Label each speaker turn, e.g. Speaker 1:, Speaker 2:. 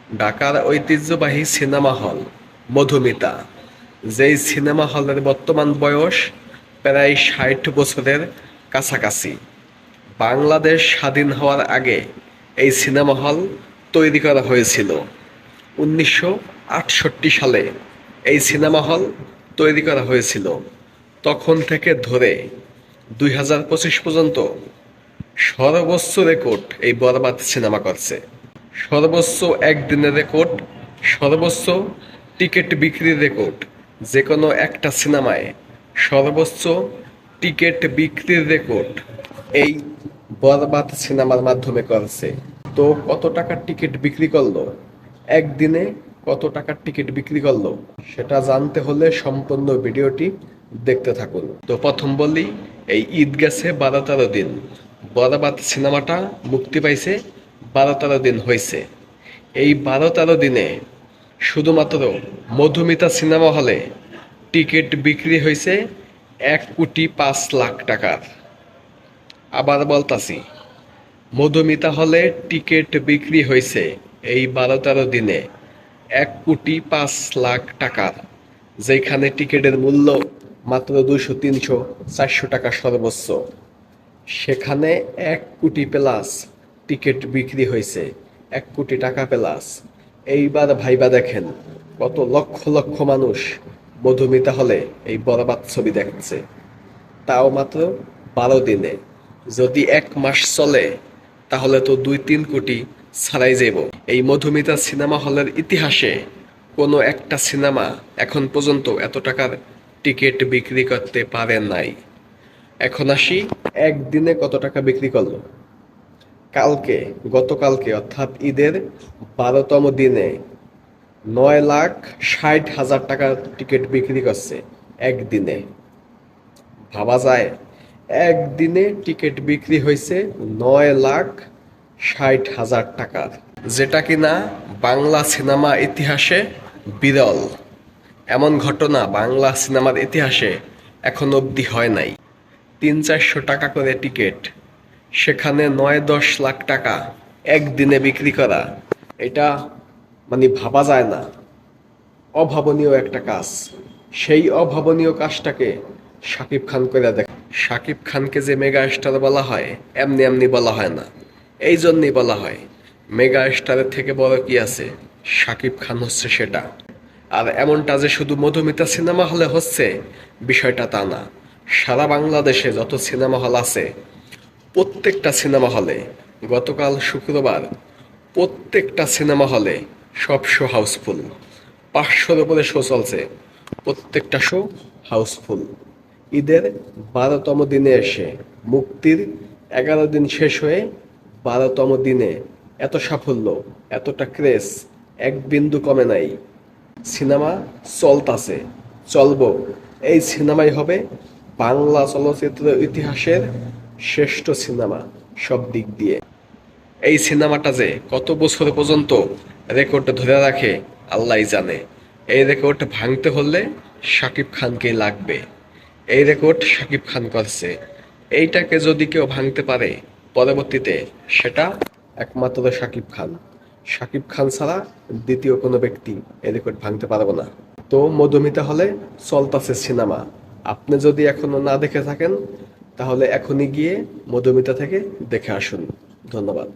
Speaker 1: ঢাকার ঐতিহ্যবাহী cinema hall Madhumita, যেই সিনেমা হলের বর্তমান বয়স প্রায় ৬০ বছরের কাছাকাছি। বাংলাদেশ স্বাধীন হওয়ার আগে এই সিনেমা হল তৈরি করা হয়েছিল। ১৯৬৮ সালে এই সিনেমা হল তৈরি করা হয়েছিল। তখন থেকে ধরে ২০২৫ পর্যন্ত সর্বোচ্চ রেকর্ড এই বরবাদ সিনেমা করছে। সর্বোচ্চ একদিনের রেকর্ড, সর্বোচ্চ টিকিট বিক্রির রেকর্ড। যে কোনো একটা সিনেমায় সর্বোচ্চ টিকিট বিক্রির রেকর্ড এই বরবাদ সিনেমার মাধ্যমে করেছে। তো কত টাকার টিকিট বিক্রি করলো, একদিনে কত টাকার টিকিট বিক্রি করলো, সেটা জানতে হলে সম্পূর্ণ ভিডিওটি দেখতে থাকুন। তো প্রথম বলি, এই ঈদ গেছে ১২-১৩ দিন, বরবাদ সিনেমাটা মুক্তি পাইছে ১২-১৩ দিন হয়েছে। এই ১২-১৩ দিনে শুধুমাত্র মধুমিতা সিনেমা হলে টিকিট বিক্রি হয়েছে ১,৫,০০,০০০ টাকার। আবার বলতাছি, মধুমিতা হলে টিকিট বিক্রি হয়েছে এই ১২-১৩ দিনে ১,৫,০০,০০০ টাকার, যেখানে টিকিটের মূল্য মাত্র ২০০, ৩০০, ৪০০ টাকা সর্বোচ্চ। সেখানে ১,০০,০০,০০০+ টিকিট বিক্রি হয়েছে, ১,০০,০০,০০০ টাকা প্লাস। এইবার ভাইবা দেখেন, কত লক্ষ লক্ষ মানুষ মধুমিতা হলে এই বরবাদ ছবি দেখছে, তাও মাত্র ১২ দিনে। যদি ১ মাস চলে তাহলে তো ২-৩ কোটি ছাড়াই যাব। এই মধুমিতা সিনেমা হলের ইতিহাসে কোনো একটা সিনেমা এখন পর্যন্ত এত টাকার টিকিট বিক্রি করতে পারে নাই। এখন আসি, একদিনে কত টাকা বিক্রি করলো। গতকালকে অর্থাৎ ঈদের ১২তম দিনে ৯,৬০,০০০ টাকার টিকিট বিক্রি করছে একদিনে। ভাবা যায়, একদিনে টিকিট বিক্রি হয়েছে ৯,৬০,০০০ টাকার, যেটা কিনা বাংলা সিনেমা ইতিহাসে বিরল। এমন ঘটনা বাংলা সিনেমার ইতিহাসে এখন অবধি হয় নাই। ৩-৪০০ টাকা করে টিকিট, সেখানে ৯-১০ লাখ টাকা একদিনে বিক্রি করা, এটা মানে ভাবা যায় না। অভাবনীয় একটা কাজ। সেই অভাবনীয় কাজটাকে শাকিব খান করে দেখ। শাকিব খানকে যে মেগা স্টার বলা হয়, এমনি এমনি বলা হয় না। এই জন্যই বলা হয়, মেগা স্টারের থেকে বড় কি আছে, শাকিব খান হচ্ছে সেটা। আর এমনটা যে শুধু মধুমিতা সিনেমা হলে হচ্ছে, বিষয়টা তা না। সারা বাংলাদেশে যত সিনেমা হল আছে, প্রত্যেকটা সিনেমা হলে গতকাল শুক্রবার প্রত্যেকটা সিনেমা হলে সব শো হাউসফুল। ৫০০-র উপরে শো চলছে, প্রত্যেকটা শো হাউসফুল। ঈদের ১২তম দিনে এসে, মুক্তির ১১ দিন শেষ হয়ে ১২তম দিনে এত সাফল্য, এতটা ক্রেজ এক বিন্দু কমে নাই। সিনেমা চলতাছে, চলবো। এই সিনেমাই হবে বাংলা চলচ্চিত্র ইতিহাসের শ্রেষ্ঠ সিনেমা সব দিক দিয়ে। এই সিনেমাটা যে কত বছর পর্যন্ত রেকর্ড ধরে রাখে আল্লাহই জানে। এই রেকর্ড ভাঙতে হলে শাকিব খানকেই লাগবে। এই রেকর্ড শাকিব খান করছে। এইটাকে যদি কেউ ভাঙতে পারে পরবর্তীতে, সেটা একমাত্র শাকিব খান। শাকিব খান ছাড়া দ্বিতীয় কোনো ব্যক্তি এই রেকর্ড ভাঙতে পারবে না। তো মধুমিতা হলে চলতাছে সিনেমা। আপনি যদি এখনো না দেখে থাকেন, তাহলে এখনই গিয়ে মধুমিতা থেকে দেখে আসুন। ধন্যবাদ।